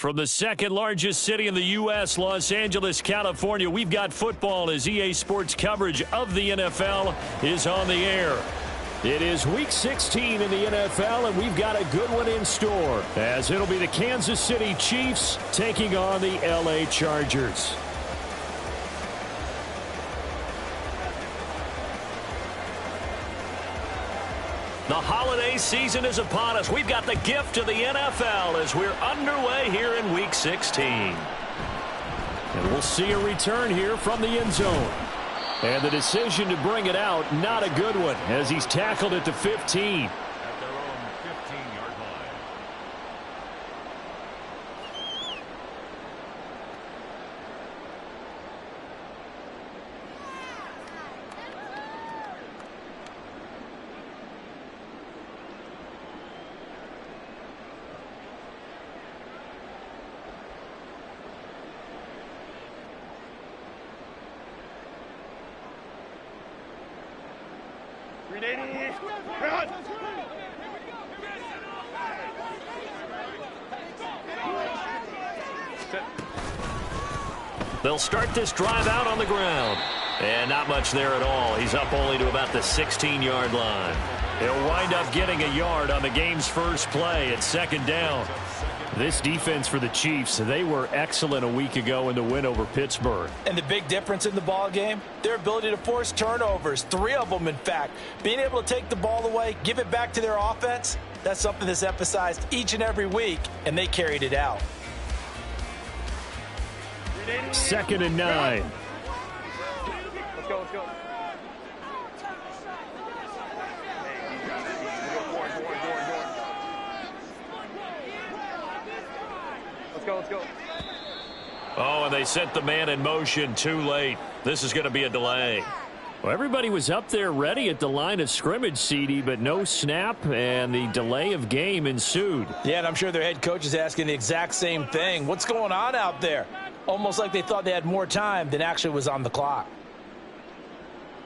From the second largest city in the U.S., Los Angeles, California, we've got football as EA Sports coverage of the NFL is on the air. It is Week 16 in the NFL, and we've got a good one in store, as it'll be the Kansas City Chiefs taking on the L.A. Chargers. The holiday season is upon us. We've got the gift of the NFL as we're underway here in Week 16. And we'll see a return here from the end zone. And the decision to bring it out, not a good one, as he's tackled at the 15. At their own 15-yard line. They'll start this drive out on the ground. And not much there at all. He's up only to about the 16-yard line. He'll wind up getting a yard on the game's first play at second down. This defense for the Chiefs, they were excellent a week ago in the win over Pittsburgh. And the big difference in the ball game, their ability to force turnovers, 3 of them in fact. Being able to take the ball away, give it back to their offense, that's something that's emphasized each and every week, and they carried it out. 2nd and 9. Let's go, let's go. Let's go. Oh, and they sent the man in motion too late. This is going to be a delay. Well, everybody was up there ready at the line of scrimmage, CD, but no snap, and the delay of game ensued. Yeah, and I'm sure their head coach is asking the exact same thing. What's going on out there? Almost like they thought they had more time than actually was on the clock.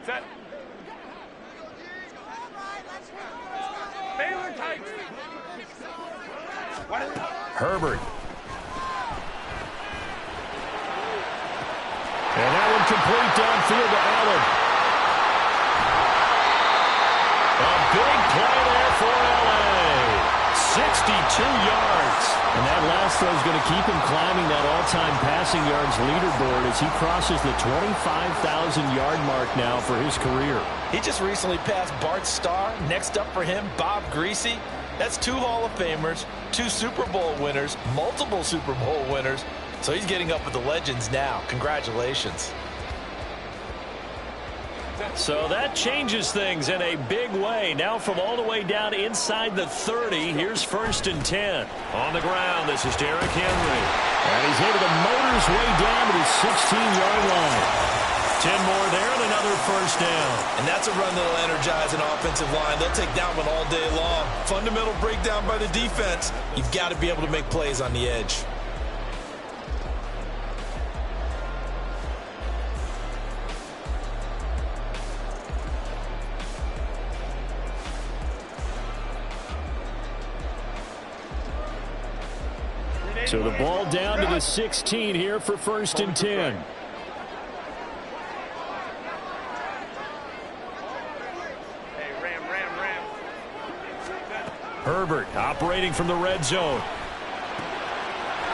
Set. Herbert. And that one complete downfield to Allen. A big play there for L.A. 62 yards. And that last throw is going to keep him climbing that all-time passing yards leaderboard as he crosses the 25,000-yard mark now for his career. He just recently passed Bart Starr. Next up for him, Bob Greasy. That's 2 Hall of Famers, 2 Super Bowl winners, multiple Super Bowl winners. So he's getting up with the legends now. Congratulations. So that changes things in a big way. Now from all the way down inside the 30, here's 1st and 10. On the ground, this is Derrick Henry. And he's able to motor his way down to the 16-yard line. 10 more there and another 1st down. And that's a run that'll energize an offensive line. They'll take that one all day long. Fundamental breakdown by the defense. You've got to be able to make plays on the edge. So the ball down to the 16 here for 1st and 10. Hey, ram. Herbert operating from the red zone.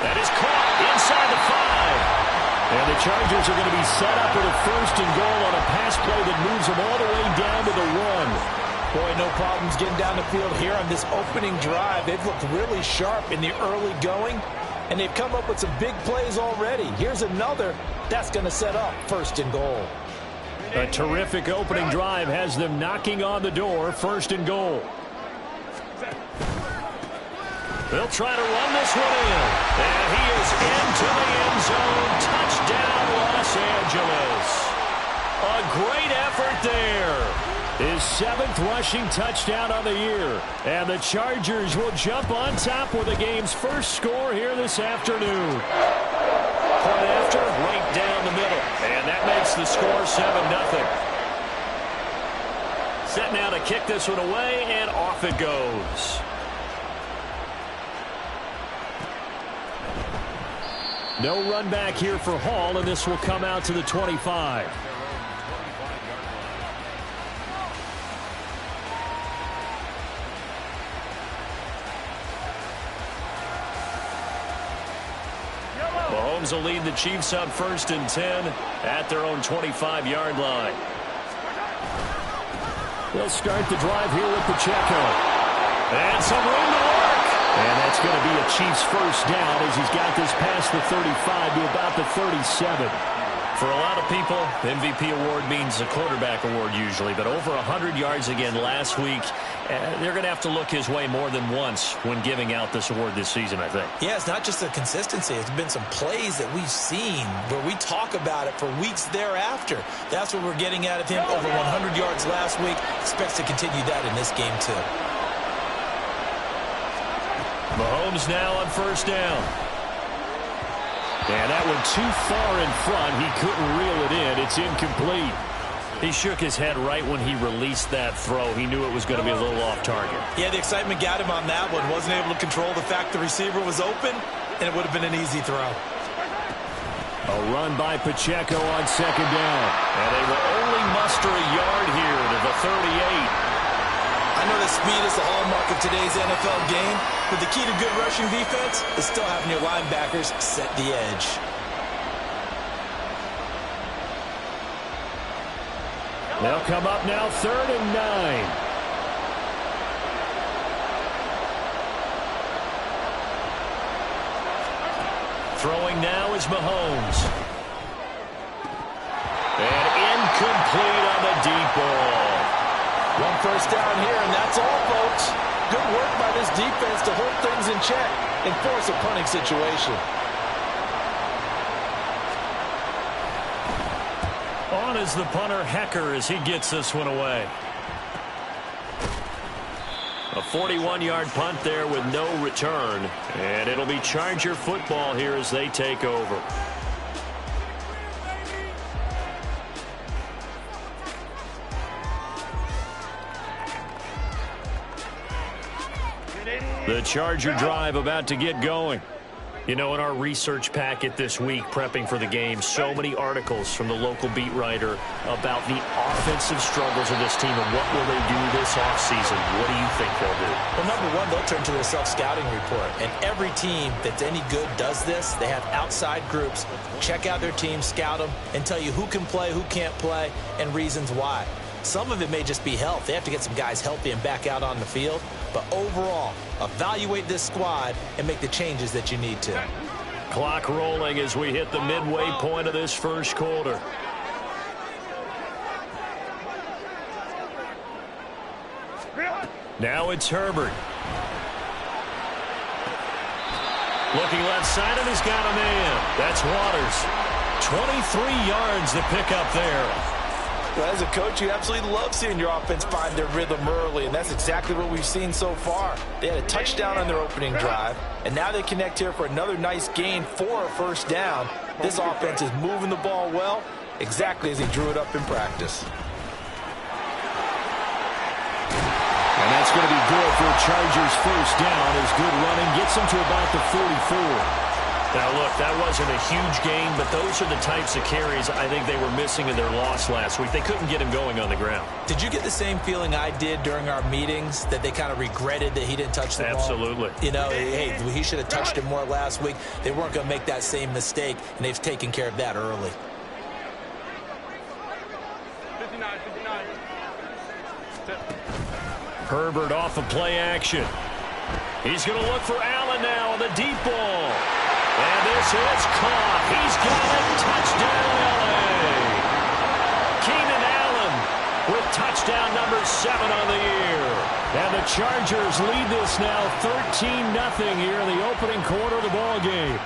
That is caught inside the 5. And the Chargers are going to be set up with a 1st and goal on a pass play that moves them all the way down to the 1. Boy, no problems getting down the field here on this opening drive. They've looked really sharp in the early going, and they've come up with some big plays already. Here's another that's going to set up 1st and goal. A terrific opening drive has them knocking on the door, 1st and goal. They'll try to run this one in. And he is into the end zone. Touchdown, Los Angeles. A great effort there. His 7th rushing touchdown on the year. And the Chargers will jump on top with the game's first score here this afternoon. Point after, right down the middle. And that makes the score 7-0. Set now to kick this one away, and off it goes. No run back here for Hall, and this will come out to the 25. Mahomes will lead the Chiefs up 1st and 10 at their own 25-yard line. They'll start the drive here with Pacheco. And some room to work. And that's going to be a Chiefs first down as he's got this past the 35 to about the 37. For a lot of people, the MVP award means a quarterback award usually, but over 100 yards again last week. They're going to have to look his way more than once when giving out this award this season, I think. Yeah, it's not just the consistency. It's been some plays that we've seen where we talk about it for weeks thereafter. That's what we're getting out of him. Over 100 yards last week. Expects to continue that in this game, too. Mahomes now on 1st down. And that one too far in front. He couldn't reel it in. It's incomplete. He shook his head right when he released that throw. He knew it was going to be a little off target. Yeah, the excitement got him on that one. Wasn't able to control the fact the receiver was open, and it would have been an easy throw. A run by Pacheco on 2nd down. And they will only muster a yard here to the 38. I know that speed is the hallmark of today's NFL game, but the key to good rushing defense is still having your linebackers set the edge. They'll come up now 3rd and 9. Throwing now is Mahomes. And incomplete on the deep ball. One first down here, and that's all, folks. Good work by this defense to hold things in check and force a punting situation. On is the punter, Hecker, as he gets this one away. A 41-yard punt there with no return. And it'll be Charger football here as they take over. The Charger drive about to get going. You know, in our research packet this week, prepping for the game, so many articles from the local beat writer about the offensive struggles of this team and what will they do this offseason. What do you think they'll do? Well, number one, they'll turn to their self-scouting report. And every team that's any good does this. They have outside groups. Check out their team, scout them, and tell you who can play, who can't play, and reasons why. Some of it may just be health. They have to get some guys healthy and back out on the field. But overall, evaluate this squad and make the changes that you need to. Clock rolling as we hit the midway point of this first quarter. Now it's Herbert. Looking left side, and he's got a man. That's Waters. 23 yards to pick up there. Well, as a coach, you absolutely love seeing your offense find their rhythm early, and that's exactly what we've seen so far. They had a touchdown on their opening drive, and now they connect here for another nice gain for a first down. This offense is moving the ball well, exactly as he drew it up in practice. And that's going to be good for Chargers first down as good running gets them to about the 44. Now, look, that wasn't a huge gain, but those are the types of carries I think they were missing in their loss last week. They couldn't get him going on the ground. Did you get the same feeling I did during our meetings, that they kind of regretted that he didn't touch the ball? Absolutely. You know, hey, he should have touched it more last week. They weren't going to make that same mistake, and they've taken care of that early. 59. Herbert off of play action. He's going to look for Allen now on the deep ball. And this is caught. He's got it. Touchdown, L.A. Keenan Allen with touchdown number 7 on the year. And the Chargers lead this now 13-0 here in the opening quarter of the ball game.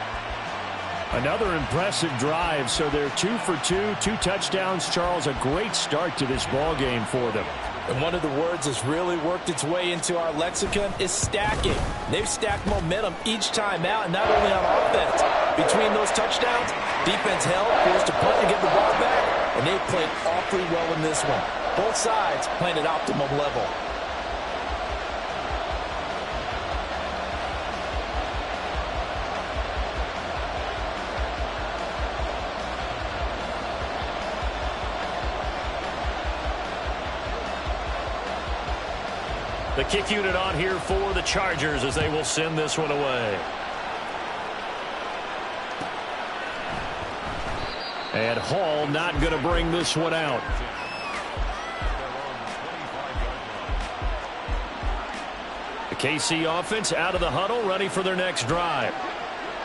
Another impressive drive, so they're 2 for 2, 2 touchdowns. Charles, a great start to this ball game for them. And one of the words that's really worked its way into our lexicon is stacking. They've stacked momentum each time out, and not only on offense. Between those touchdowns, defense held, forced to punt to get the ball back, and they've played awfully well in this one. Both sides playing at optimum level. The kick unit on here for the Chargers as they will send this one away. And Hall not going to bring this one out. The KC offense out of the huddle, ready for their next drive.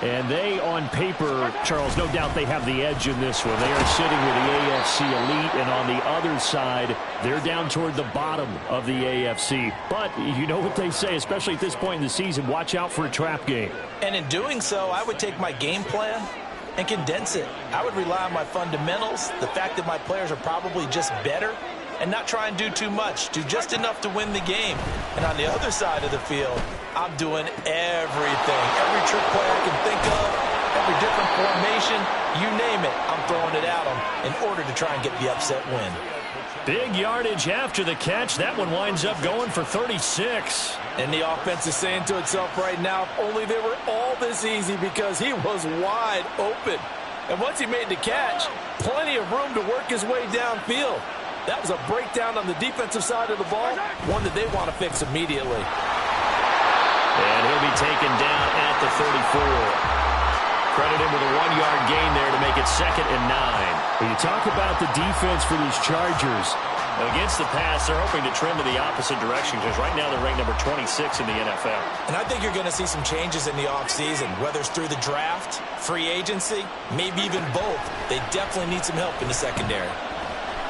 And they, on paper, Charles, no doubt they have the edge in this one. They are sitting with the AFC elite, and on the other side, they're down toward the bottom of the AFC. But you know what they say, especially at this point in the season, watch out for a trap game. And in doing so, I would take my game plan and condense it. I would rely on my fundamentals, the fact that my players are probably just better, and not try and do too much, do just enough to win the game. And on the other side of the field, I'm doing everything. Every trick play I can think of, every different formation, you name it, I'm throwing it at them in order to try and get the upset win. Big yardage after the catch. That one winds up going for 36. And the offense is saying to itself right now, if only they were all this easy, because he was wide open. And once he made the catch, plenty of room to work his way downfield. That was a breakdown on the defensive side of the ball, one that they want to fix immediately. And he'll be taken down at the 34. Credit him with a 1-yard gain there to make it 2nd and 9. When you talk about the defense for these Chargers, against the pass, they're hoping to trend to the opposite direction, because right now they're ranked number 26 in the NFL. And I think you're going to see some changes in the offseason, whether it's through the draft, free agency, maybe even both. They definitely need some help in the secondary.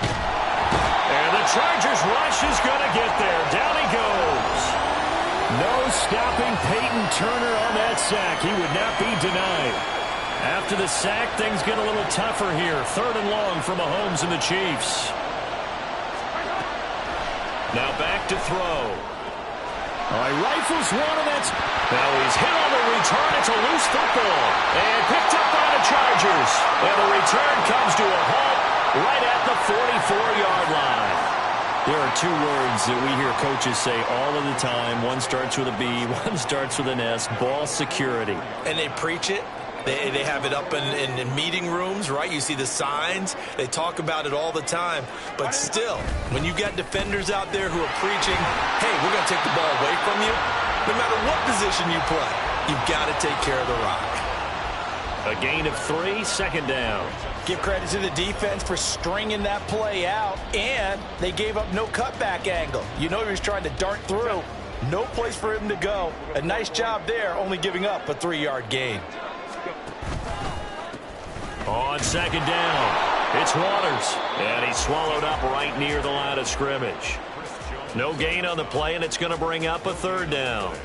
And the Chargers rush is going to get there. Down he goes. No stopping Peyton Turner on that sack. He would not be denied. After the sack, things get a little tougher here. 3rd and long for Mahomes and the Chiefs. Now back to throw. All right, rifles one, and that's... Now he's hit on the return. It's a loose football. And picked up by the Chargers. And the return comes to a halt right at the 44-yard line. There are 2 words that we hear coaches say all of the time. One starts with a B, one starts with an S, ball security. And they preach it. They have it up in meeting rooms, right? You see the signs. They talk about it all the time. But still, when you got defenders out there who are preaching, hey, we're going to take the ball away from you, no matter what position you play, you've got to take care of the rock. A gain of 3, 2nd down. Give credit to the defense for stringing that play out, and they gave up no cutback angle. You know he was trying to dart through. No place for him to go. A nice job there, only giving up a 3-yard gain. On 2nd down, it's Waters, and he's swallowed up right near the line of scrimmage. No gain on the play, and it's going to bring up a 3rd down.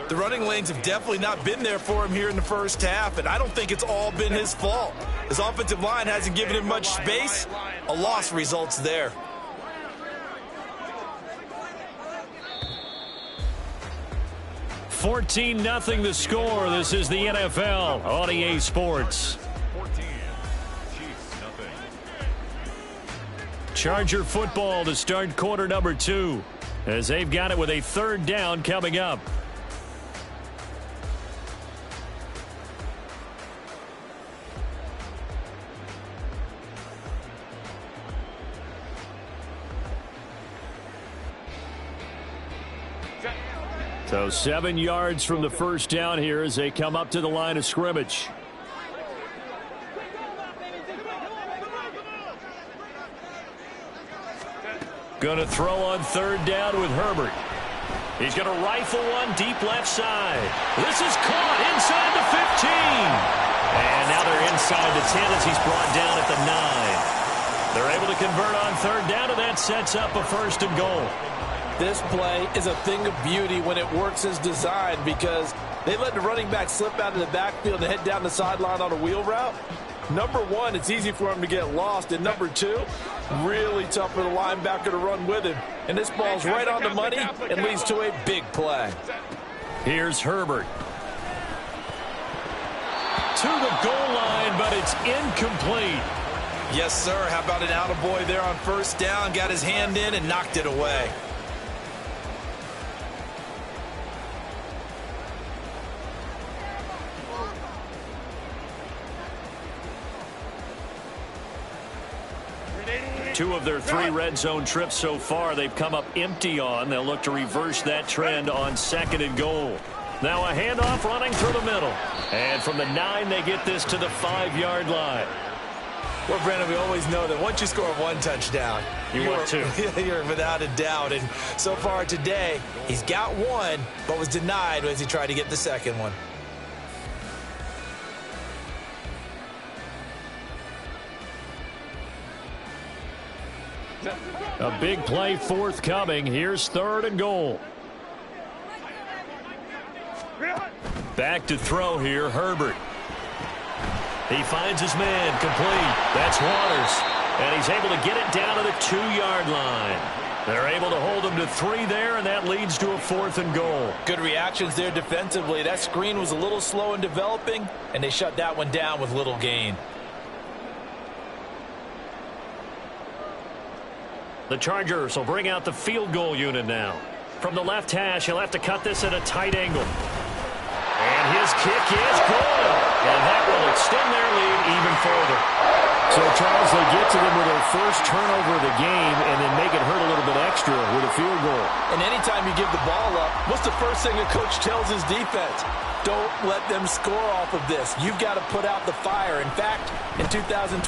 The running lanes have definitely not been there for him here in the first half, and I don't think it's all been his fault. His offensive line hasn't given him much space. A loss results there. $14-0 the score. This is the NFL on EA Sports. 14. Chiefs, nothing. Charger football to start quarter number 2, as they've got it with a 3rd down coming up. So 7 yards from the first down here as they come up to the line of scrimmage. Going to throw on 3rd down with Herbert. He's going to rifle one deep left side. This is caught inside the 15. And now they're inside the 10 as he's brought down at the 9. They're able to convert on 3rd down, and that sets up a 1st and goal. This play is a thing of beauty when it works as designed, because they let the running back slip out of the backfield and head down the sideline on a wheel route. Number 1, it's easy for him to get lost. And number 2, really tough for the linebacker to run with him. And this ball's right on the money and leads to a big play. Here's Herbert. To the goal line, but it's incomplete. Yes, sir. How about an attaboy there on 1st down? Got his hand in and knocked it away. 2 of their 3 red zone trips so far, they've come up empty on. They'll look to reverse that trend on 2nd and goal. Now a handoff running through the middle. And from the 9, they get this to the 5-yard line. Well, Brandon, we always know that once you score 1 touchdown, want 2. You're without a doubt. And so far today, he's got 1, but was denied as he tried to get the 2nd one. A big play forthcoming. Here's 3rd and goal. Back to throw here, Herbert. He finds his man, complete. That's Waters. And he's able to get it down to the 2-yard line. They're able to hold him to 3 there, and that leads to a 4th and goal. Good reactions there defensively. That screen was a little slow in developing, and they shut that one down with little gain. The Chargers will bring out the field goal unit now. From the left hash, he'll have to cut this at a tight angle. And his kick is good. And that will extend their lead even further. So, Charles, they get to them with their first turnover of the game and then make it hurt a little bit extra with a field goal. And anytime you give the ball up, what's the first thing a coach tells his defense? Don't let them score off of this. You've got to put out the fire. In fact, in 2021,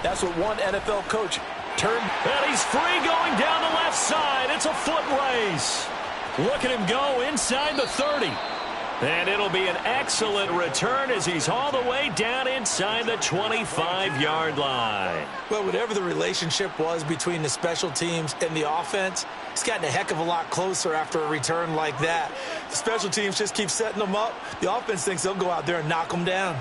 that's what one NFL coach turned. And he's free going down the left side. It's a foot race. Look at him go inside the 30. And it'll be an excellent return as he's all the way down inside the 25-yard line. Well, whatever the relationship was between the special teams and the offense, it's gotten a heck of a lot closer after a return like that. The special teams just keep setting them up. The offense thinks they'll go out there and knock them down.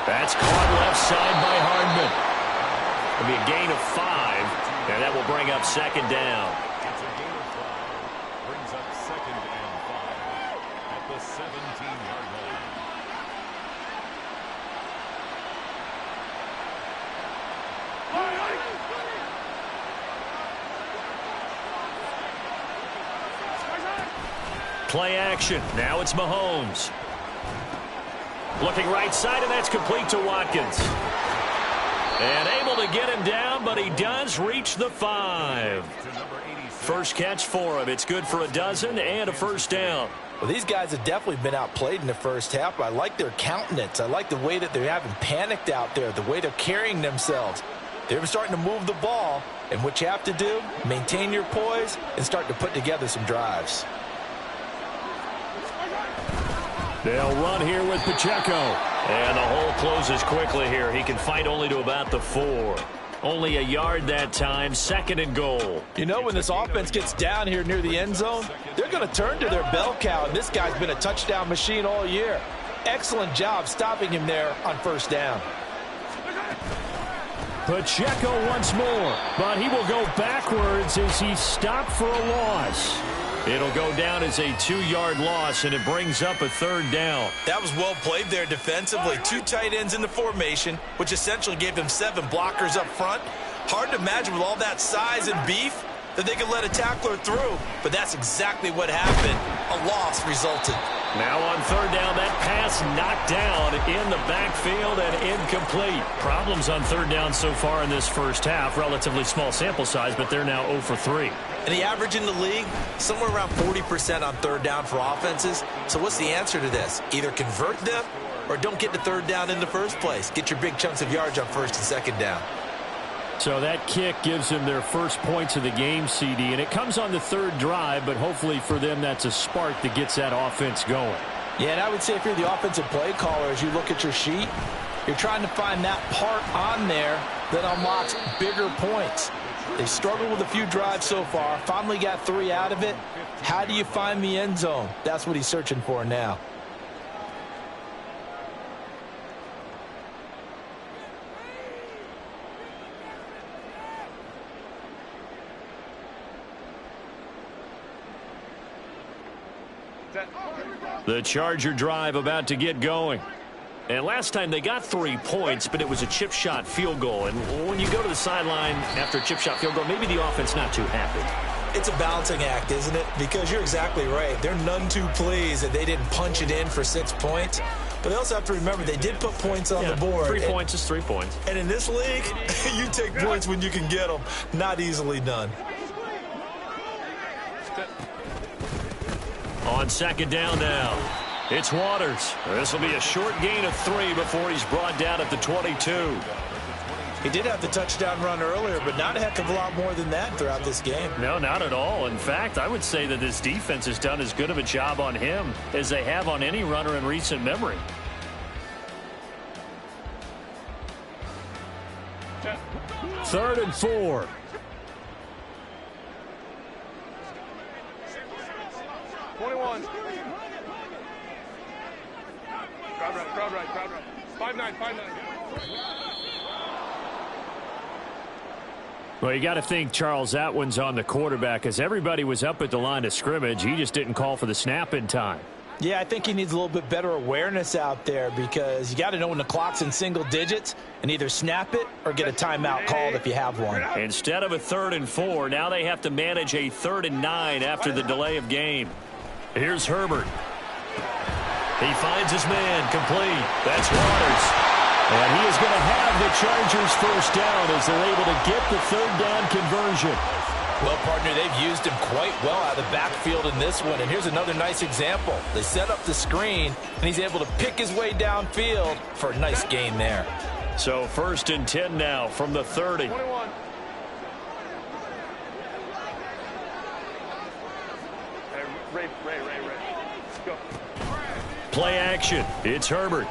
That's caught left side by Hardman. It'll be a gain of 5, and that will bring up 2nd down. It's a gain of 5. Brings up 2nd and 5 at the 17-yard line. Play action. Now it's Mahomes. Looking right side, and that's complete to Watkins. And able to get him down, but he does reach the 5. First catch for him. It's good for a dozen and a first down. Well, these guys have definitely been outplayed in the first half. I like their countenance. I like the way that they haven't panicked out there, the way they're carrying themselves. They're starting to move the ball, and what you have to do, maintain your poise and start to put together some drives. They'll run here with Pacheco. And the hole closes quickly here. He can fight only to about the 4. Only a yard that time. 2nd and goal. You know, when this offense gets down here near the end zone, they're going to turn to their bell cow, and this guy's been a touchdown machine all year. Excellent job stopping him there on first down. Pacheco once more, but he will go backwards as he stopped for a loss. It'll go down as a 2-yard loss, and it brings up a 3rd down. That was well played there defensively. 2 tight ends in the formation, which essentially gave them 7 blockers up front. Hard to imagine with all that size and beef that they could let a tackler through, but that's exactly what happened. A loss resulted. Now on 3rd down, that pass knocked down in the backfield and incomplete. Problems on 3rd down so far in this first half. Relatively small sample size, but they're now 0 for 3. And the average in the league, somewhere around 40% on 3rd down for offenses. So what's the answer to this? Either convert them or don't get to 3rd down in the first place. Get your big chunks of yards on 1st and 2nd down. So that kick gives them their first points of the game, CD, and it comes on the 3rd drive, but hopefully for them that's a spark that gets that offense going. Yeah, and I would say if you're the offensive play caller, as you look at your sheet, you're trying to find that part on there that unlocks bigger points. They struggled with a few drives so far, finally got 3 out of it. How do you find the end zone? That's what he's searching for now. The Charger drive about to get going. And last time they got 3 points, but it was a chip shot field goal. And when you go to the sideline after a chip shot field goal, maybe the offense not too happy. It's a balancing act, isn't it? Because you're exactly right. They're none too pleased that they didn't punch it in for 6 points. But they also have to remember they did put points on the board. 3 points is 3 points. And in this league, you take points when you can get them. Not easily done. On second down now, it's Waters. This will be a short gain of 3 before he's brought down at the 22. He did have the touchdown run earlier, but not a heck of a lot more than that throughout this game. No, not at all. In fact, I would say that this defense has done as good of a job on him as they have on any runner in recent memory. Third and 4. Crowd right. 5-9. Well, you got to think, Charles, that one's on the quarterback as everybody was up at the line of scrimmage. He just didn't call for the snap in time. Yeah, I think he needs a little bit better awareness out there because you got to know when the clock's in single digits and either snap it or get a timeout called if you have one. Instead of a 3rd and 4, now they have to manage a 3rd and 9 after the delay of game. Here's Herbert. He finds his man complete. That's Waters. And he is going to have the Chargers first down as they're able to get the 3rd down conversion. Well, partner, they've used him quite well out of the backfield in this one. And here's another nice example. They set up the screen, and he's able to pick his way downfield for a nice gain there. So 1st and 10 now from the 30. 21. Hey, Ray. Let's go. Play action. It's Herbert.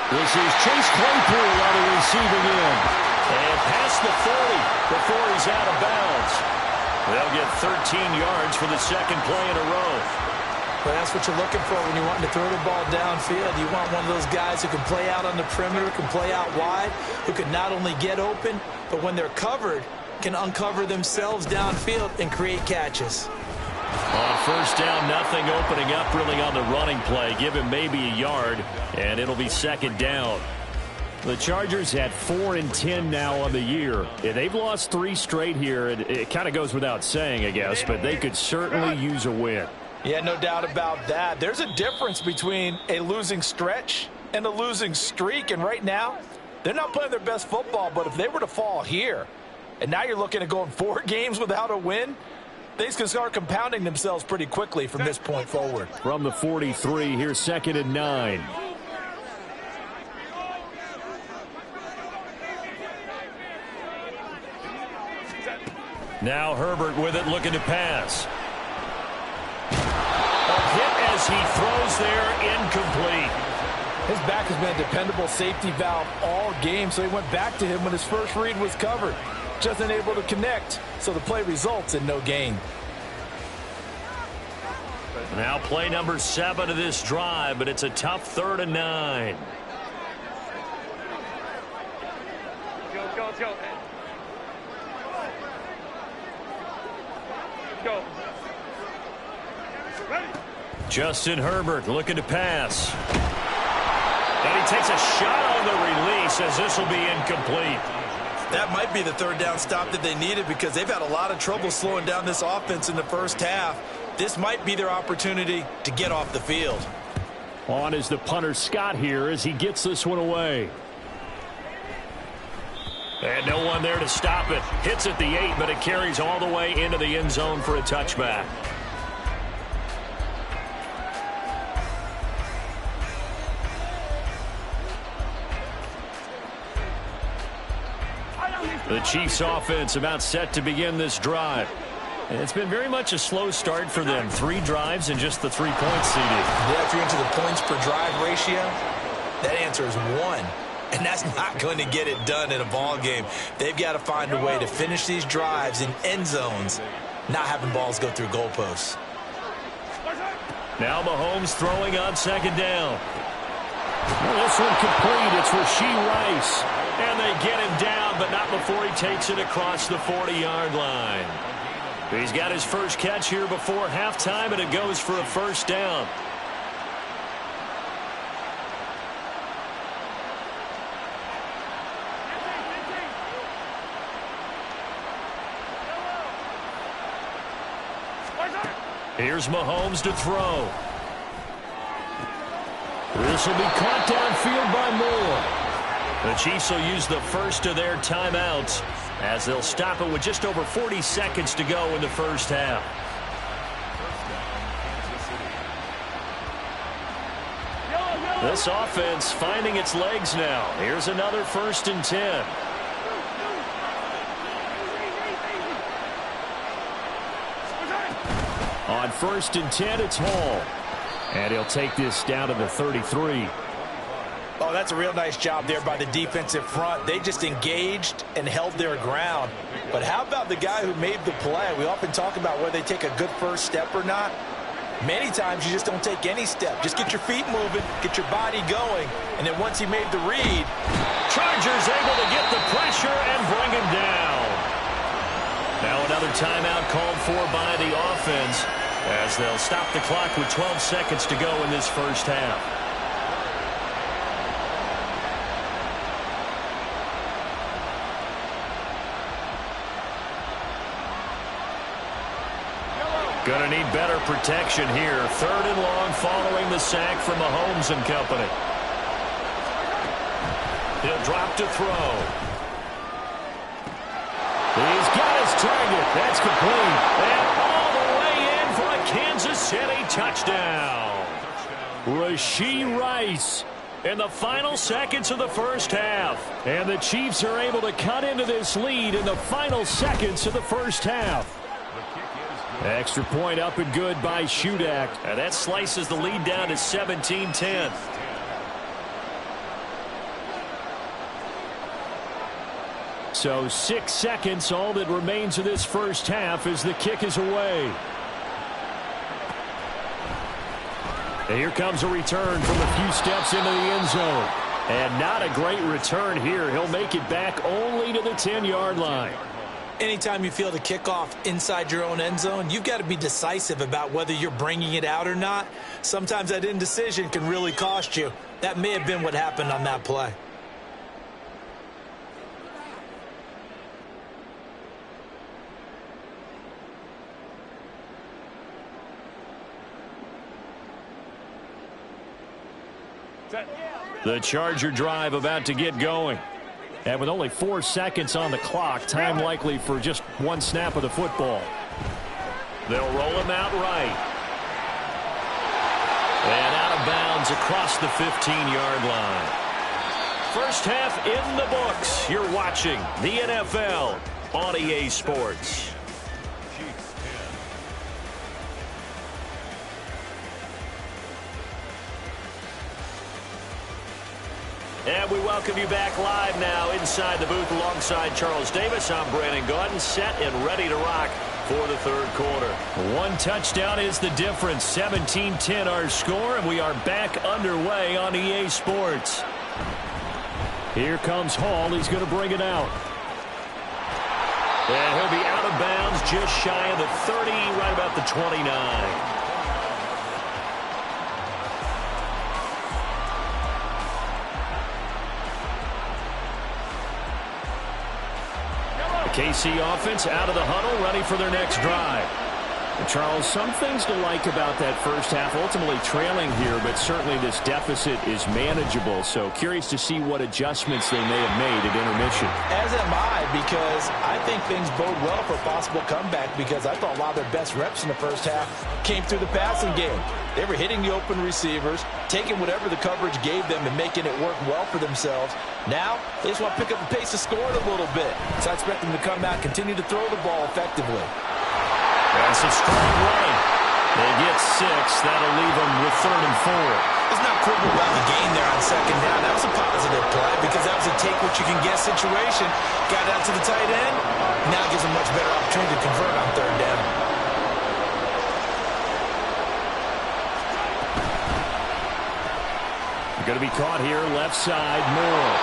This is Chase Claypool on the receiving end. And past the 40 before he's out of bounds. They'll get 13 yards for the second play in a row. Well, that's what you're looking for when you're wanting to throw the ball downfield. You want one of those guys who can play out on the perimeter, can play out wide, who can not only get open, but when they're covered, can uncover themselves downfield and create catches. On first down, nothing opening up really on the running play. Give him maybe a yard, and it'll be second down. The Chargers had 4 and 10 now on the year. Yeah, they've lost 3 straight here. It kind of goes without saying, I guess, but they could certainly use a win. Yeah, no doubt about that. There's a difference between a losing stretch and a losing streak, and right now, they're not playing their best football, but if they were to fall here, and now you're looking at going 4 games without a win, things can start compounding themselves pretty quickly from this point forward. From the 43, here's 2nd and 9. Now Herbert with it, looking to pass. A hit as he throws there, incomplete. His back has been a dependable safety valve all game, so he went back to him when his first read was covered. Just unable to connect, so the play results in no gain. Now play number 7 of this drive, but it's a tough 3rd and 9. Let's go. Go. Ready. Justin Herbert looking to pass. And he takes a shot on the release as this will be incomplete. That might be the 3rd down stop that they needed because they've had a lot of trouble slowing down this offense in the first half. This might be their opportunity to get off the field. On is the punter Scott here as he gets this one away. And no one there to stop it. Hits at the 8, but it carries all the way into the end zone for a touchback. The Chiefs offense about set to begin this drive. And it's been very much a slow start for them. 3 drives and just the 3 points seeded. Yeah, if you're into the points per drive ratio, that answer is 1. And that's not going to get it done in a ball game. They've got to find a way to finish these drives in end zones, not having balls go through goalposts. Now Mahomes throwing on second down. Well, this one complete. It's Rashee Rice. And they get him down, but not before he takes it across the 40-yard line. He's got his first catch here before halftime, and it goes for a first down. Here's Mahomes to throw. This will be caught downfield by Moore. The Chiefs will use the first of their timeouts as they'll stop it with just over 40 seconds to go in the first half. This offense finding its legs now. Here's another 1st and 10. On 1st and 10, it's Hall. And he'll take this down to the 33. Oh, that's a real nice job there by the defensive front. They just engaged and held their ground. But how about the guy who made the play? We often talk about whether they take a good first step or not. Many times you just don't take any step. Just get your feet moving, get your body going, and then once he made the read. Chargers able to get the pressure and bring him down. Now another timeout called for by the offense as they'll stop the clock with 12 seconds to go in this first half. Gonna need better protection here. 3rd and long following the sack from Mahomes and company. He'll drop to throw. He's got his target. That's complete. And all the way in for a Kansas City touchdown. Rashee Rice in the final seconds of the first half. And the Chiefs are able to cut into this lead in the final seconds of the first half. Extra point up and good by Shudak. And that slices the lead down to 17-10. So 6 seconds, all that remains of this first half as the kick is away. And here comes a return from a few steps into the end zone. And not a great return here. He'll make it back only to the 10-yard line. Anytime you feel the kickoff inside your own end zone, you've got to be decisive about whether you're bringing it out or not. Sometimes that indecision can really cost you. That may have been what happened on that play. The Charger drive about to get going. And with only 4 seconds on the clock, time likely for just one snap of the football. They'll roll him out right. And out of bounds across the 15-yard line. First half in the books. You're watching the NFL on EA Sports. And we welcome you back live now inside the booth alongside Charles Davis. I'm Brandon Gaudin, set and ready to rock for the third quarter. One touchdown is the difference. 17-10 our score, and we are back underway on EA Sports. Here comes Hall. He's going to bring it out. And he'll be out of bounds just shy of the 30, right about the 29. KC offense out of the huddle, ready for their next drive. Charles, some things to like about that first half. Ultimately trailing here, but certainly this deficit is manageable. So curious to see what adjustments they may have made at intermission. As am I, because I think things bode well for a possible comeback, because I thought a lot of their best reps in the first half came through the passing game. They were hitting the open receivers, taking whatever the coverage gave them and making it work well for themselves. Now, they just want to pick up the pace of scoring a little bit. So I expect them to come out, continue to throw the ball effectively. That's a strong run. They get 6. That'll leave them with 3rd and 4. Let's not quibble about the gain there on 2nd down. That was a positive play because that was a take-what-you-can-get situation. Got out to the tight end. Now gives them much better opportunity to convert on 3rd down. Going to be caught here, left side, Moore.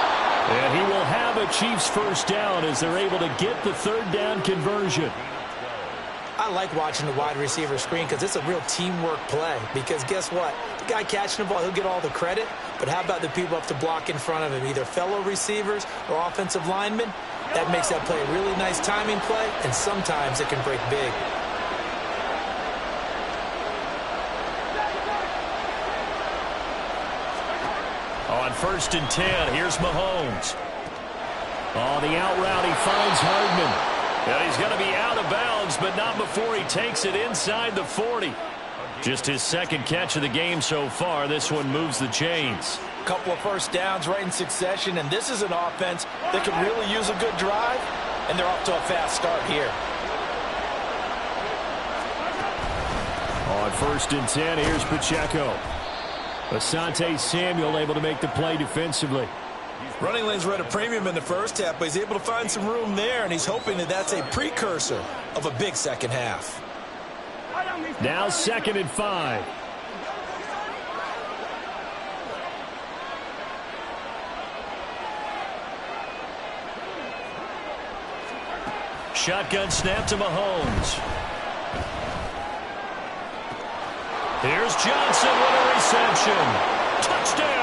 And he will have a Chiefs first down as they're able to get the 3rd down conversion. I like watching the wide receiver screen because it's a real teamwork play. Because guess what? The guy catching the ball, he'll get all the credit. But how about the people up to block in front of him, either fellow receivers or offensive linemen? That makes that play a really nice timing play, and sometimes it can break big. on 1st and 10. Here's Mahomes. Oh, the out route, he finds Hardman. And he's going to be out of bounds, but not before he takes it inside the 40. Just his second catch of the game so far. This one moves the chains. Couple of first downs right in succession, and this is an offense that could really use a good drive, and they're off to a fast start here. On 1st and 10, here's Pacheco. Asante Samuel able to make the play defensively. Running lanes were at a premium in the first half, but he's able to find some room there, and he's hoping that that's a precursor of a big second half. Now 2nd and 5. Shotgun snap to Mahomes. Here's Johnson with a reception. Touchdown.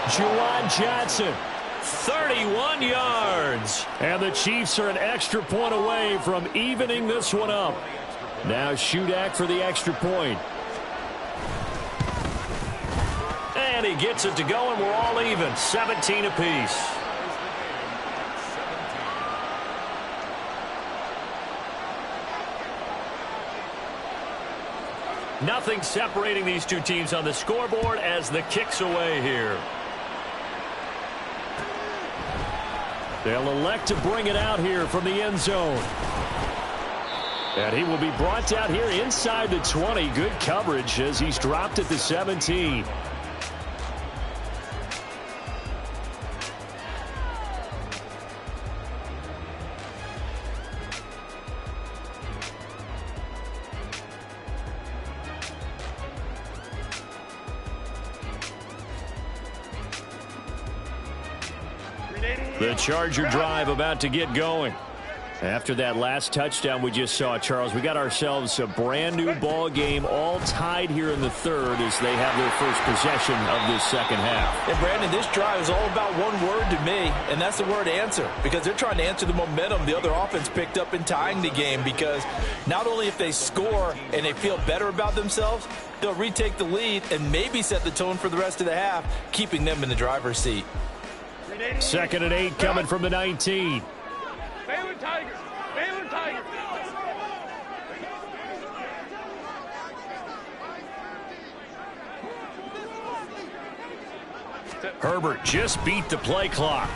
Juwan Johnson. 31 yards. And the Chiefs are an extra point away from evening this one up. Now Shudak for the extra point. And he gets it to go, and we're all even. 17 apiece. Nothing separating these two teams on the scoreboard as the kick's away here. They'll elect to bring it out here from the end zone. And he will be brought down here inside the 20. Good coverage as he's dropped at the 17. The Charger drive about to get going. After that last touchdown we just saw, Charles, we got ourselves a brand new ball game, all tied here in the third as they have their first possession of this second half. And Brandon, this drive is all about one word to me, and that's the word answer, because they're trying to answer the momentum the other offense picked up in tying the game, because not only if they score and they feel better about themselves, they'll retake the lead and maybe set the tone for the rest of the half, keeping them in the driver's seat. 2nd and 8 coming from the 19. Baylor Tigers! Baylor Tigers! Herbert just beat the play clock.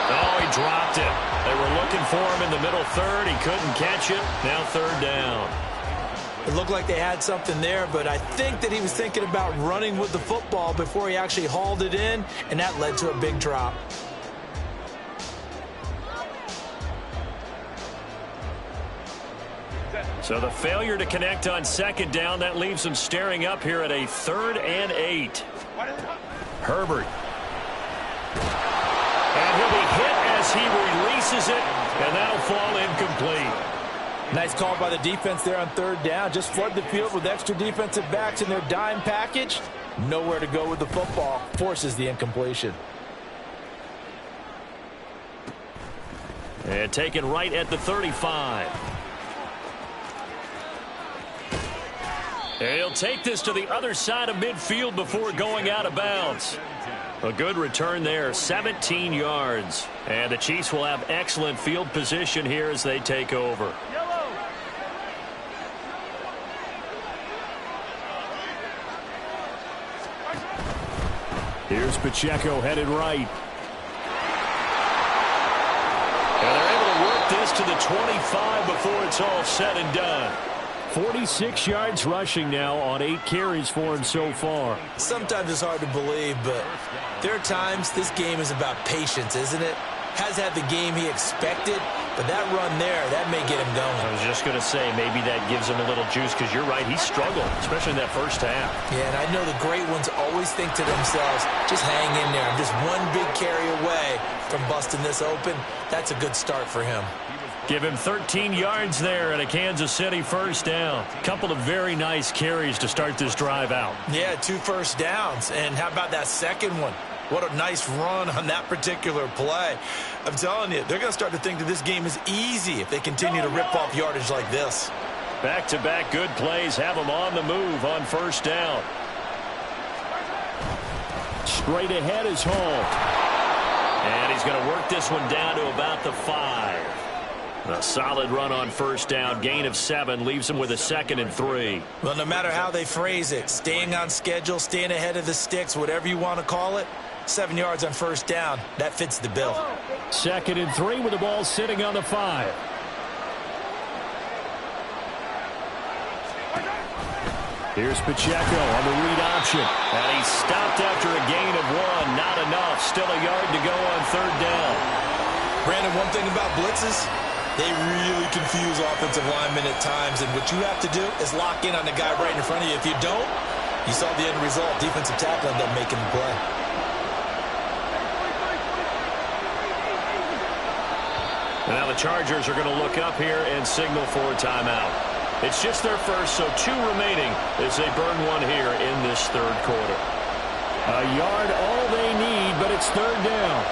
Oh, he dropped it. They were looking for him in the middle third. He couldn't catch it. Now 3rd down. It looked like they had something there, but I think that he was thinking about running with the football before he actually hauled it in, and that led to a big drop. So the failure to connect on 2nd down, that leaves them staring up here at a 3rd and 8. Herbert. And he'll be hit as he releases it, and that'll fall incomplete. Nice call by the defense there on 3rd down. Just flood the field with extra defensive backs in their dime package. Nowhere to go with the football. Forces the incompletion. And taken right at the 35. And he'll take this to the other side of midfield before going out of bounds. A good return there, 17 yards. And the Chiefs will have excellent field position here as they take over. Here's Pacheco headed right. And they're able to work this to the 25 before it's all said and done. 46 yards rushing now on 8 carries for him so far. Sometimes it's hard to believe, but there are times this game is about patience, isn't it? Has had the game he expected, but that run there, that may get him going. I was just going to say, maybe that gives him a little juice, because you're right, he struggled, especially in that first half. Yeah, and I know the great ones always think to themselves, just hang in there. I'm just one big carry away from busting this open. That's a good start for him. Give him 13 yards there and a Kansas City first down. Couple of very nice carries to start this drive out. Yeah, 2 first downs. And how about that second one? What a nice run on that particular play. I'm telling you, they're going to start to think that this game is easy if they continue to rip off yardage like this. Back-to-back good plays have him on the move on first down. Straight ahead is Holt. And he's going to work this one down to about the 5. A solid run on first down. Gain of 7 leaves him with a 2nd and 3. Well, no matter how they phrase it, staying on schedule, staying ahead of the sticks, whatever you want to call it, 7 yards on first down, that fits the bill. 2nd and 3 with the ball sitting on the 5. Here's Pacheco on the read option. And he's stopped after a gain of 1. Not enough. Still a yard to go on third down. Brandon, one thing about blitzes, they really confuse offensive linemen at times. And what you have to do is lock in on the guy right in front of you. If you don't, you saw the end result. Defensive tackle ended up making the play. Now the Chargers are going to look up here and signal for a timeout. It's just their first, so 2 remaining as they burn one here in this third quarter. A yard all they need, but it's third down.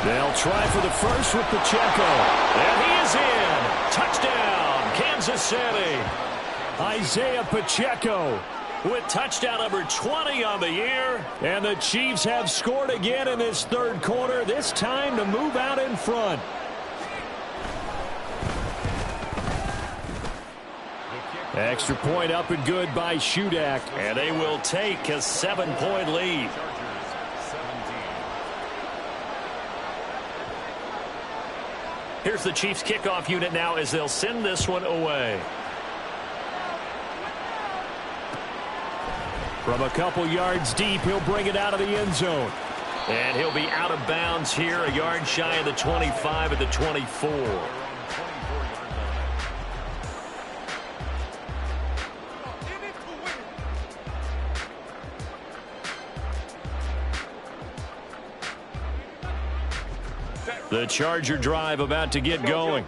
They'll try for the first with Pacheco. And he is in. Touchdown, Kansas City. Isaiah Pacheco with touchdown number 20 on the year. And the Chiefs have scored again in this third quarter, this time to move out in front. Extra point up and good by Shudak. And they will take a 7-point lead. Here's the Chiefs kickoff unit now as they'll send this one away. From a couple yards deep, he'll bring it out of the end zone. And he'll be out of bounds here, a yard shy of the 25 at the 24. The Charger drive about to get going.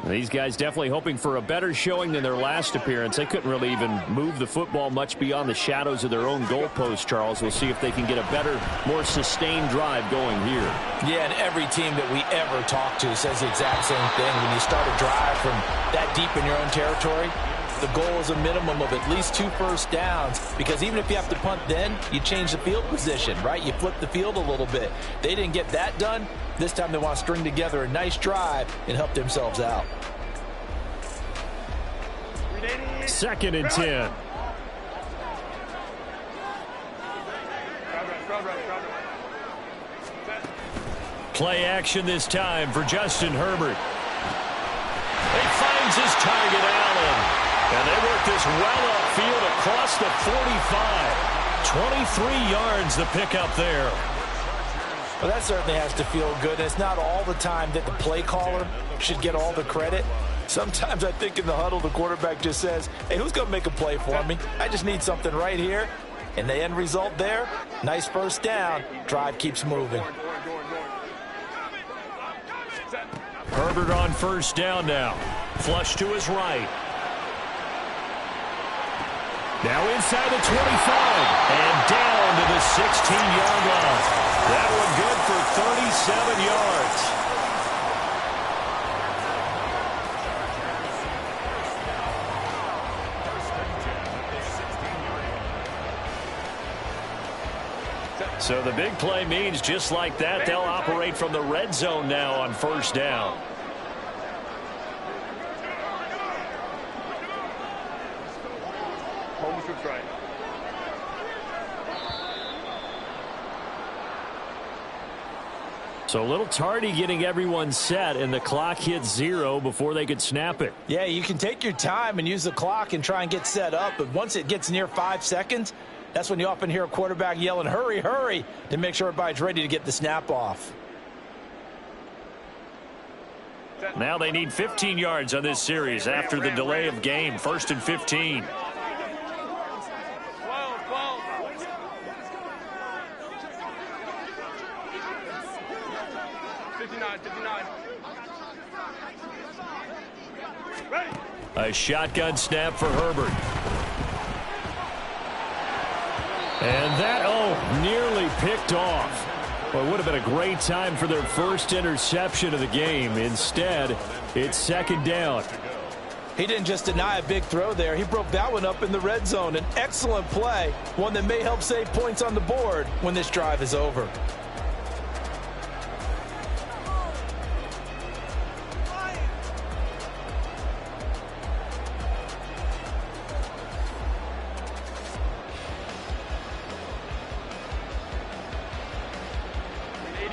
These guys definitely hoping for a better showing than their last appearance. They couldn't really even move the football much beyond the shadows of their own goalpost, Charles. We'll see if they can get a better, more sustained drive going here. Yeah, and every team that we ever talk to says the exact same thing. When you start a drive from that deep in your own territory, the goal is a minimum of at least 2 first downs, because even if you have to punt then, you change the field position, right? You flip the field a little bit. They didn't get that done. This time they want to string together a nice drive and help themselves out. 2nd and 10. Play action this time for Justin Herbert. He finds his target, Allen. And they work this well upfield across the 45. 23 yards the pickup there. Well, that certainly has to feel good. It's not all the time that the play caller should get all the credit. Sometimes I think in the huddle, the quarterback just says, hey, who's going to make a play for me? I just need something right here. And the end result there, nice first down. Drive keeps moving. Herbert on first down now. Flush to his right. Now inside the 25 and down to the 16-yard line. That one good for 37 yards. So the big play means just like that, they'll operate from the red zone now on first down. Home to try. So a little tardy getting everyone set, and the clock hits 0 before they could snap it. Yeah, you can take your time and use the clock and try and get set up, but once it gets near 5 seconds, that's when you often hear a quarterback yelling, hurry, hurry, to make sure everybody's ready to get the snap off. Now they need 15 yards on this series after the delay of game. 1st and 15. 59. A shotgun snap for Herbert. And that, nearly picked off. Well, it would have been a great time for their first interception of the game. Instead, it's second down. He didn't just deny a big throw there. He broke that one up in the red zone. An excellent play, one that may help save points on the board when this drive is over.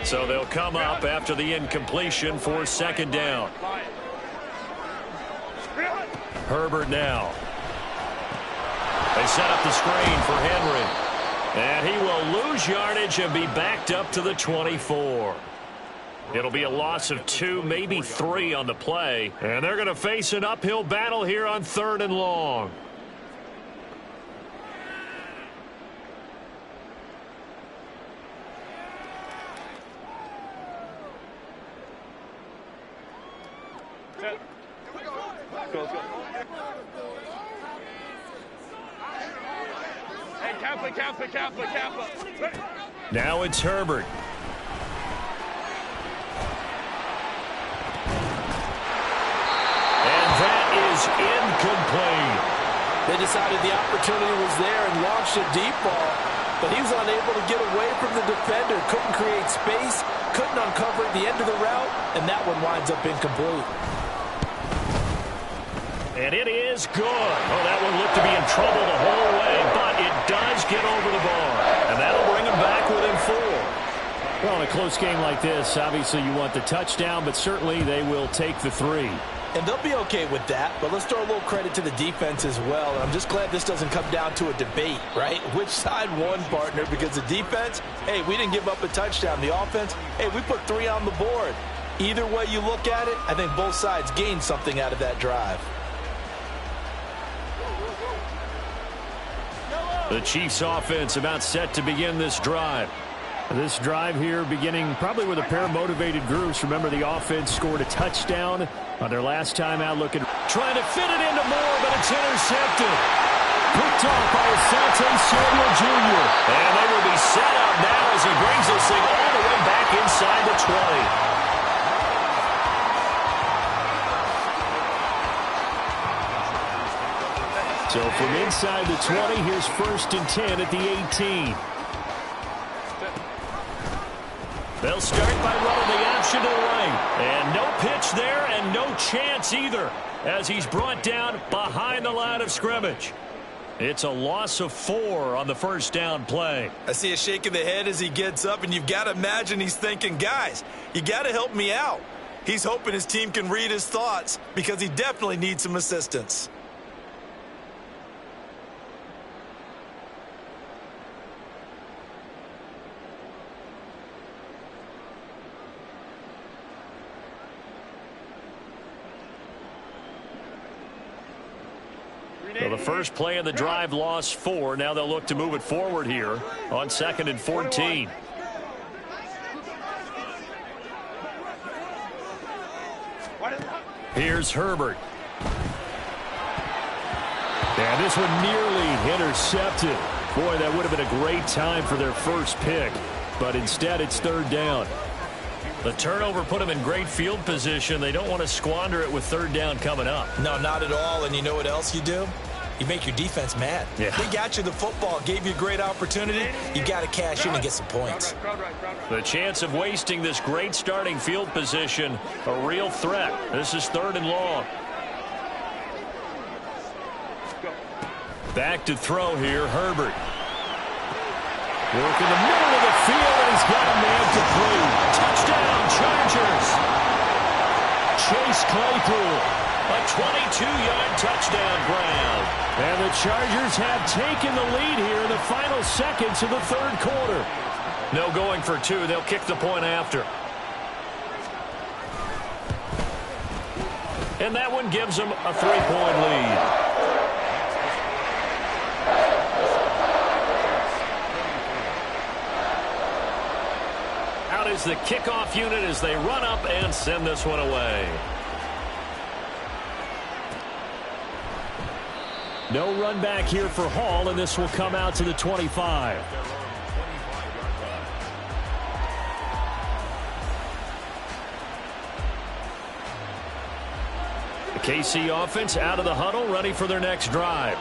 So they'll come up after the incompletion for second down. Herbert now. They set up the screen for Henry. And he will lose yardage and be backed up to the 24. It'll be a loss of 2, maybe 3 on the play. And they're going to face an uphill battle here on 3rd and long. Now it's Herbert. And that is incomplete. They decided the opportunity was there and launched a deep ball, but he was unable to get away from the defender, couldn't create space, couldn't uncover the end of the route, and that one winds up incomplete. And it is good. Oh, that one looked to be in trouble the whole way, but it does get over the bar. And that'll bring him back within 4. Well, in a close game like this, obviously you want the touchdown, but certainly they will take the 3. And they'll be okay with that, but let's throw a little credit to the defense as well. I'm just glad this doesn't come down to a debate, right? Which side won, partner? Because the defense, hey, we didn't give up a touchdown. The offense, hey, we put 3 on the board. Either way you look at it, I think both sides gained something out of that drive. The Chiefs offense about set to begin this drive. This drive here beginning probably with a pair of motivated groups. Remember, the offense scored a touchdown on their last time out, looking, trying to fit it into Moore, but it's intercepted. Picked off by Asante Samuel Jr. And they will be set up now as he brings this thing all the way back inside the 20. So from inside the 20, here's 1st and 10 at the 18. They'll start by running the option to the right. And no pitch there and no chance either as he's brought down behind the line of scrimmage. It's a loss of 4 on the first down play. I see a shake of the head as he gets up, and you've got to imagine he's thinking, guys, you got to help me out. He's hoping his team can read his thoughts because he definitely needs some assistance. So the first play of the drive lost 4. Now they'll look to move it forward here on 2nd and 14. Here's Herbert. And this one nearly intercepted. Boy, that would have been a great time for their first pick. But instead, it's 3rd down. The turnover put them in great field position. They don't want to squander it with 3rd down coming up. No, not at all. And you know what else you do? You make your defense mad. Yeah. They got you the football, gave you a great opportunity. You got to cash in and get some points. The chance of wasting this great starting field position, a real threat. This is 3rd and long. Back to throw here, Herbert. Working the middle of the field, and he's got a man complete. Touchdown, Chargers. Chase Claypool, a 22-yard touchdown grab. And the Chargers have taken the lead here in the final seconds of the 3rd quarter. No going for 2. They'll kick the point after. And that one gives them a 3-point lead. Out is the kickoff unit as they run up and send this one away. No run back here for Hall, and this will come out to the 25. KC offense out of the huddle, ready for their next drive.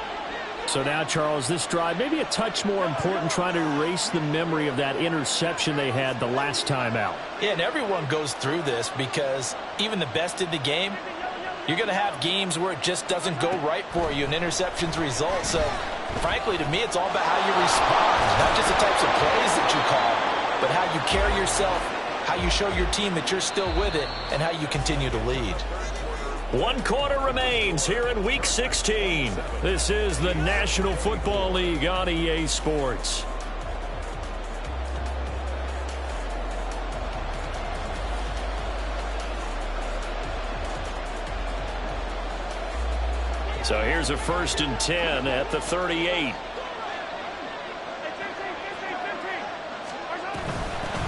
So now, Charles, this drive maybe a touch more important, trying to erase the memory of that interception they had the last time out. Yeah, and everyone goes through this because even the best in the game, you're going to have games where it just doesn't go right for you and interceptions result. So, frankly, to me, it's all about how you respond, not just the types of plays that you call, but how you carry yourself, how you show your team that you're still with it, and how you continue to lead. 1 quarter remains here in Week 16. This is the National Football League on EA Sports. So here's a 1st and 10 at the 38.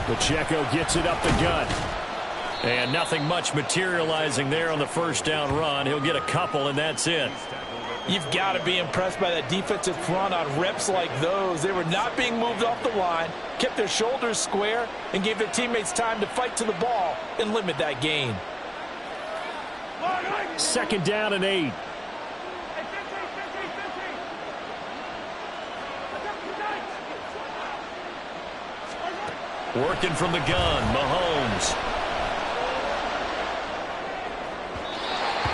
Pacheco gets it up the gut. And nothing much materializing there on the 1st down run. He'll get a couple, and that's it. You've got to be impressed by that defensive front on reps like those. They were not being moved off the line, kept their shoulders square, and gave their teammates time to fight to the ball and limit that gain. 2nd down and 8. Working from the gun, Mahomes.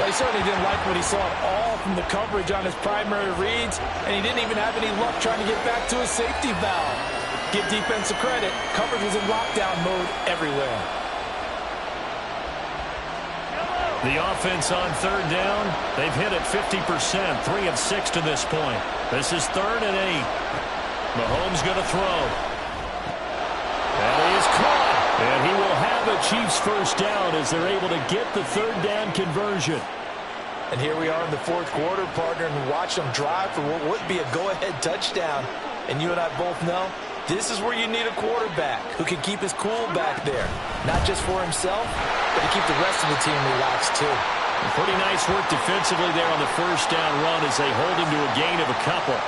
He certainly didn't like what he saw at all from the coverage on his primary reads, and he didn't even have any luck trying to get back to his safety valve. Give defense credit. Coverage was in lockdown mode everywhere. The offense on 3rd down, they've hit it 50%, 3 of 6 to this point. This is 3rd and 8. Mahomes going to throw. And he is caught. And he will have a Chiefs 1st down as they're able to get the 3rd down conversion. And here we are in the 4th quarter, partner, and watch them drive for what would be a go-ahead touchdown. And you and I both know this is where you need a quarterback who can keep his cool back there. Not just for himself, but to keep the rest of the team relaxed too. Pretty nice work defensively there on the 1st down run as they hold him to a gain of a couple.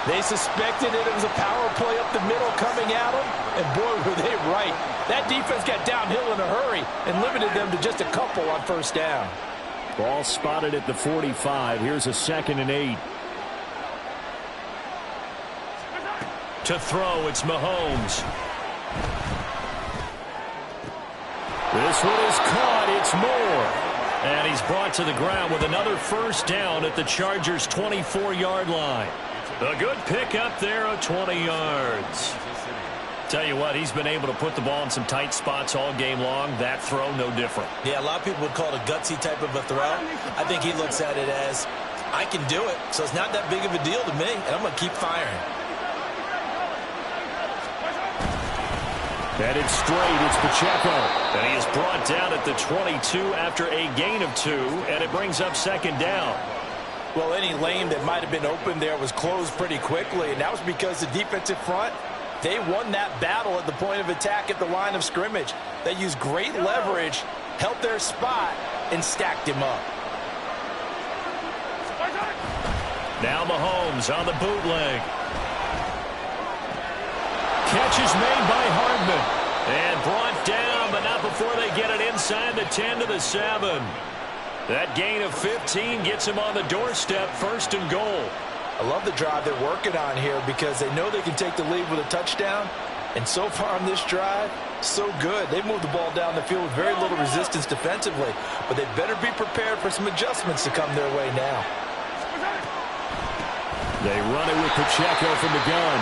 They suspected it was a power play up the middle coming at them, and boy, were they right. That defense got downhill in a hurry and limited them to just a couple on 1st down. Ball spotted at the 45. Here's a 2nd and 8. To throw, it's Mahomes. This one is caught. It's Moore. And he's brought to the ground with another 1st down at the Chargers' 24-yard line. A good pickup there of 20 yards. Tell you what, he's been able to put the ball in some tight spots all game long. That throw, no different. Yeah, a lot of people would call it a gutsy type of a throw. I think he looks at it as, I can do it, so it's not that big of a deal to me, and I'm going to keep firing. Headed straight, it's Pacheco. And he is brought down at the 22 after a gain of 2, and it brings up 2nd down. Well, any lane that might have been open there was closed pretty quickly, and that was because the defensive front, they won that battle at the point of attack at the line of scrimmage. They used great leverage, held their spot, and stacked him up. Now Mahomes on the bootleg. Catch is made by Hardman. And brought down, but not before they get it inside the 10 to the 7. That gain of 15 gets him on the doorstep, 1st and goal. I love the drive they're working on here because they know they can take the lead with a touchdown. And so far on this drive, so good. They moved the ball down the field with very little resistance defensively. But they better be prepared for some adjustments to come their way now. They run it with Pacheco from the gun.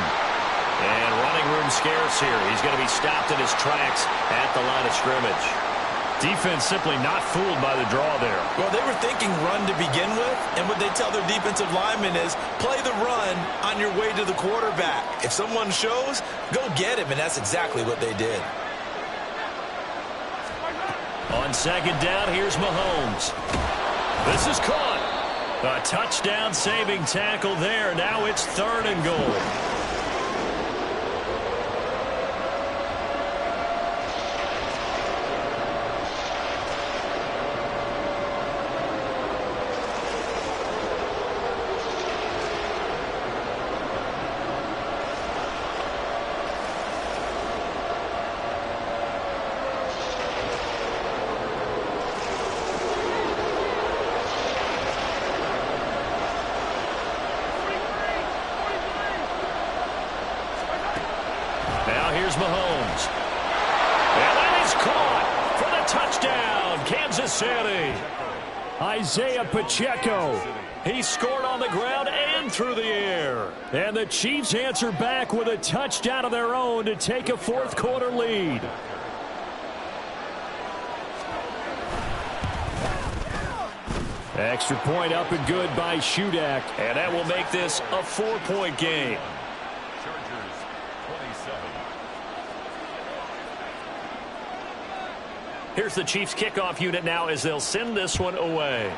And running room scarce here. He's going to be stopped in his tracks at the line of scrimmage. Defense simply not fooled by the draw there. Well, they were thinking run to begin with, and what they tell their defensive linemen is play the run on your way to the quarterback. If someone shows, go get him, and that's exactly what they did. On 2nd down, here's Mahomes. This is caught. A touchdown-saving tackle there. Now it's 3rd and goal. Now here's Mahomes. And that is caught for the touchdown, Kansas City. Isaiah Pacheco. He scored on the ground and through the air. And the Chiefs answer back with a touchdown of their own to take a fourth-quarter lead. Extra point up and good by Shudak. And that will make this a 4-point game. Chargers 27. Here's the Chiefs kickoff unit now as they'll send this one away.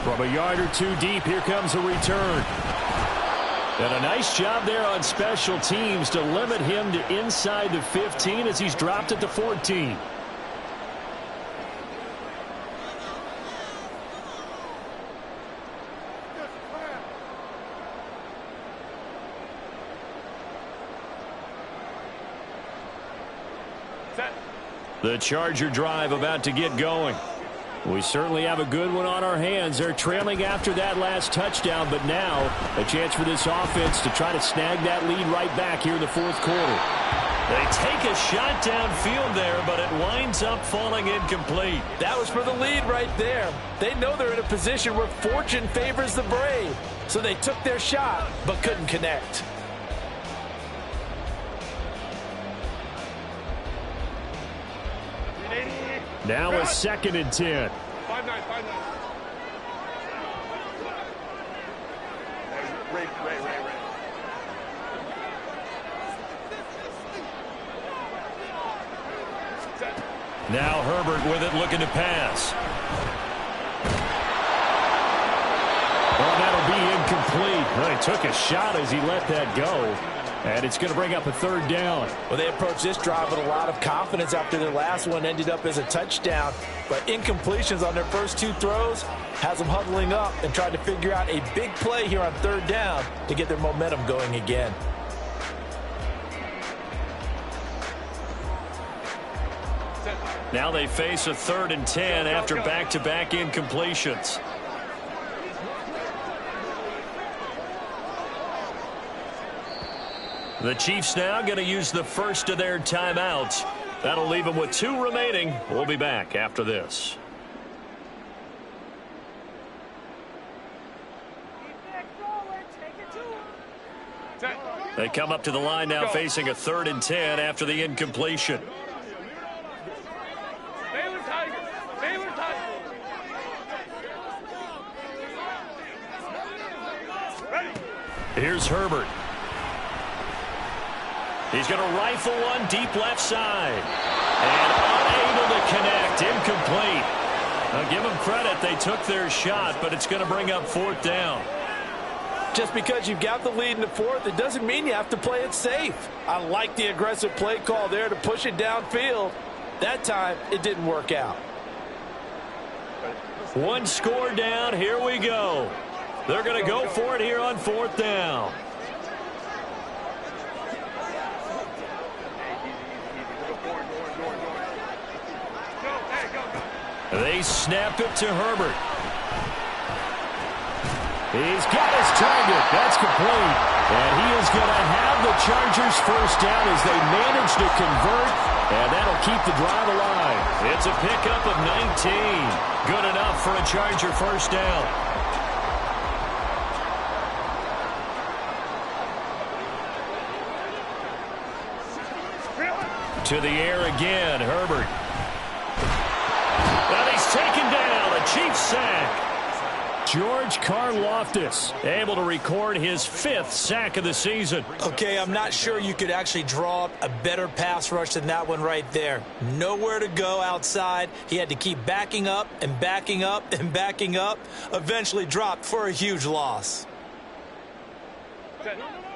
From a yard or two deep, here comes a return. And a nice job there on special teams to limit him to inside the 15 as he's dropped it to 14. The Charger drive about to get going. We certainly have a good one on our hands. They're trailing after that last touchdown, but now a chance for this offense to try to snag that lead right back here in the fourth quarter. They take a shot downfield there, but it winds up falling incomplete. That was for the lead right there. They know they're in a position where fortune favors the brave. So they took their shot, but couldn't connect. Now a 2nd and 10. 5-9, 5-9. Ray. Now Herbert with it, looking to pass. Well, that'll be incomplete. Well, he took a shot as he let that go. And it's going to bring up a 3rd down. Well, they approached this drive with a lot of confidence after their last one ended up as a touchdown. But incompletions on their first 2 throws has them huddling up and trying to figure out a big play here on 3rd down to get their momentum going again. Now they face a 3rd and 10 after back-to-back incompletions. The Chiefs now going to use the first of their timeouts. That'll leave them with 2 remaining. We'll be back after this. They come up to the line now facing a 3rd and 10 after the incompletion. Here's Herbert. He's going to rifle one deep left side. And unable to connect. Incomplete. I'll give them credit. They took their shot, but it's going to bring up 4th down. Just because you've got the lead in the 4th, it doesn't mean you have to play it safe. I like the aggressive play call there to push it downfield. That time, it didn't work out. 1 score down. Here we go. They're going to go for it here on 4th down. They snap it to Herbert. He's got his target. That's complete. And he is going to have the Chargers first down as they manage to convert. And that'll keep the drive alive. It's a pickup of 19. Good enough for a Charger first down. To the air again, Herbert. And he's taken down, a Chiefs sack. George Karlaftis Able to record his 5th sack of the season. Okay, I'm not sure you could actually draw up a better pass rush than that one right there. Nowhere to go outside. He had to keep backing up and backing up and backing up. Eventually dropped for a huge loss.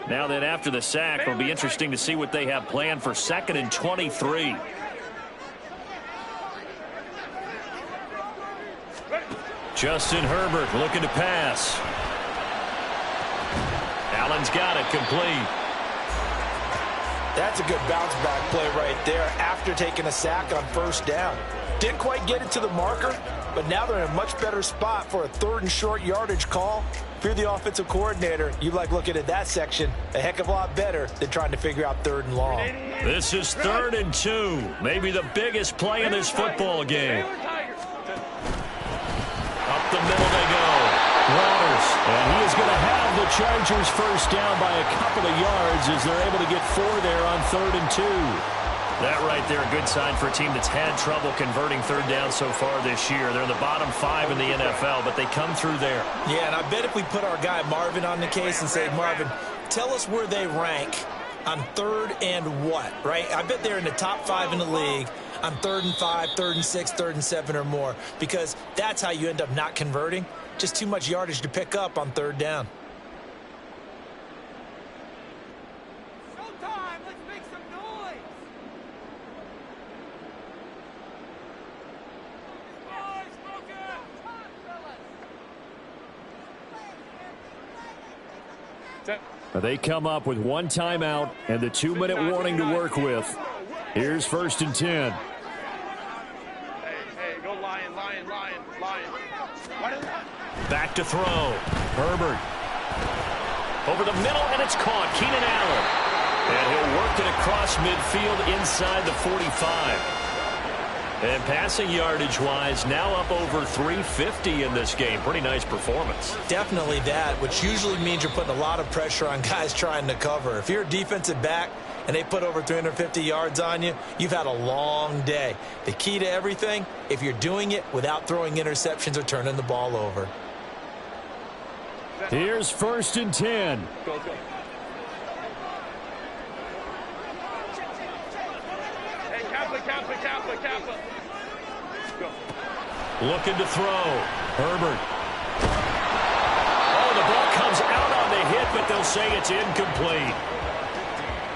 Now then, after the sack, it'll be interesting to see what they have planned for 2nd and 23. Justin Herbert looking to pass. Allen's got it, complete. That's a good bounce-back play right there after taking a sack on 1st down. Didn't quite get it to the marker, but now they're in a much better spot for a 3rd and short yardage call. If you're the offensive coordinator, you like looking at that section a heck of a lot better than trying to figure out 3rd and long. This is 3rd and 2, maybe the biggest play in this football game. Up the middle they go. Waters, and he is going to have the Chargers first down by a couple of yards as they're able to get 4 there on 3rd and 2. That right there, a good sign for a team that's had trouble converting 3rd down so far this year. They're in the bottom 5 in the NFL, but they come through there. Yeah, and I bet if we put our guy Marvin on the case and say, Marvin, tell us where they rank on 3rd and what, right? I bet they're in the top 5 in the league on 3rd and 5, 3rd and 6, 3rd and 7 or more, because that's how you end up not converting. Just too much yardage to pick up on 3rd down. Showtime! Let's make some noise! They come up with 1 timeout and the 2-minute warning to work with. Here's 1st and 10. Hey, go Lion. Back to throw. Herbert. Over the middle, and it's caught. Keenan Allen. And he'll work it across midfield inside the 45. And passing yardage-wise, now up over 350 in this game. Pretty nice performance. Definitely that, which usually means you're putting a lot of pressure on guys trying to cover. If you're a defensive back and they put over 350 yards on you, you've had a long day. The key to everything, if you're doing it without throwing interceptions or turning the ball over. Here's 1st and 10. Go. Hey, Kappa. Go. Looking to throw. Herbert. Oh, the ball comes out on the hit, but they'll say it's incomplete.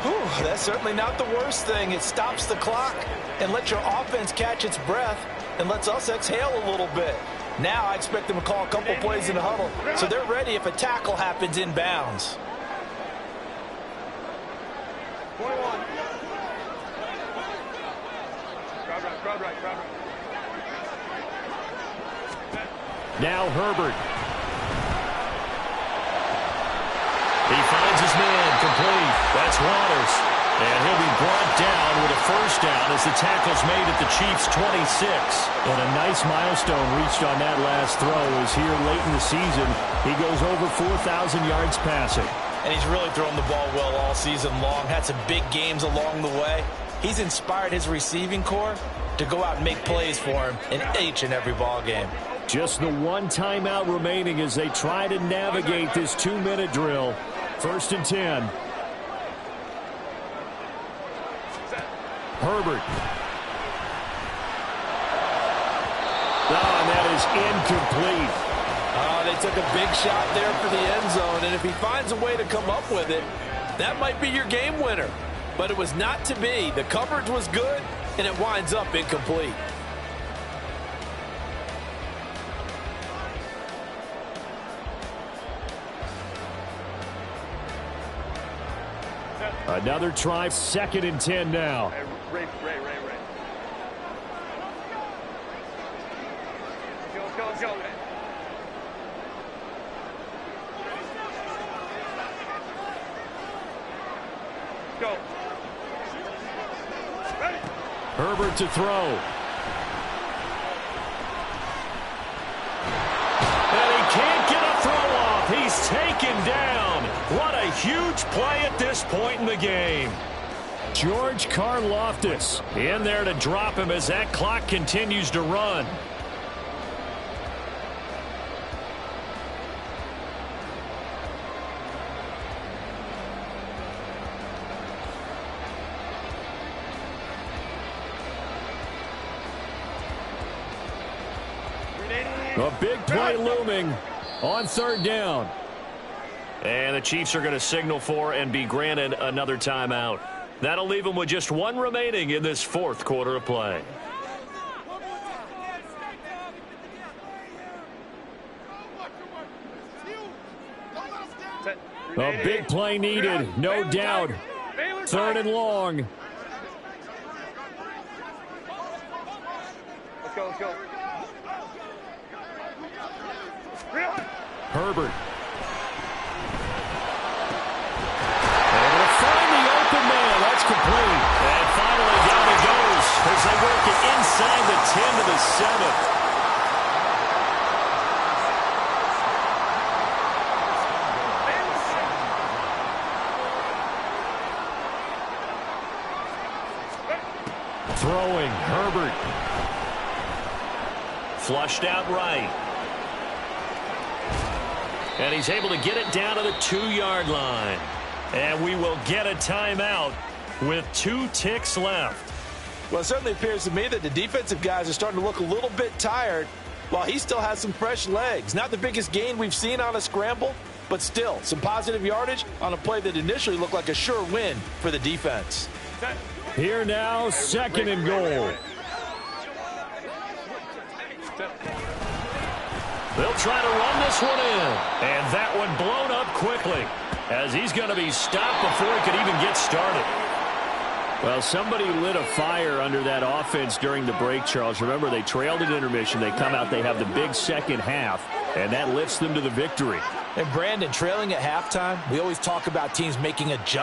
Whew, that's certainly not the worst thing. It stops the clock and lets your offense catch its breath and lets us exhale a little bit. Now I expect them to call a couple plays in the huddle, so they're ready if a tackle happens in bounds. 21. Crowd right. Now Herbert. He finds his man, complete. That's Waters. And he'll be brought down with a first down as the tackle's made at the Chiefs' 26. And a nice milestone reached on that last throw as here late in the season, he goes over 4,000 yards passing. And he's really thrown the ball well all season long. Had some big games along the way. He's inspired his receiving corps to go out and make plays for him in each and every ball game. Just the 1 timeout remaining as they try to navigate this 2-minute drill. 1st and 10. Herbert. And that is incomplete. They took a big shot there for the end zone, and if he finds a way to come up with it, that might be your game winner. But it was not to be. The coverage was good, and it winds up incomplete. Another try, 2nd and 10 now. Hey, Ray. Let's go. Go. Ready. Herbert to throw. And he can't get a throw off. He's taken down. What a huge play at this point in the game. George Karlaftis in there to drop him as that clock continues to run. A big play looming on 3rd down. And the Chiefs are going to signal for and be granted another timeout. That'll leave them with just 1 remaining in this 4th quarter of play. A big play needed, no doubt. 3rd and long. Let's go. Herbert. Able to find the open man. That's complete. And finally down he goes as they work it inside the 10 to the 7. Throwing, Herbert. Flushed out right. And he's able to get it down to the 2-yard line. And we will get a timeout with 2 ticks left. Well, it certainly appears to me that the defensive guys are starting to look a little bit tired while he still has some fresh legs. Not the biggest gain we've seen on a scramble, but still some positive yardage on a play that initially looked like a sure win for the defense. Here now, 2nd and goal. They'll try to run this one in. And that one blown up quickly as he's going to be stopped before he could even get started. Well, somebody lit a fire under that offense during the break, Charles. Remember, they trailed at intermission. They come out, they have the big second half, and that lifts them to the victory. And Brandon, trailing at halftime, we always talk about teams making adjustments.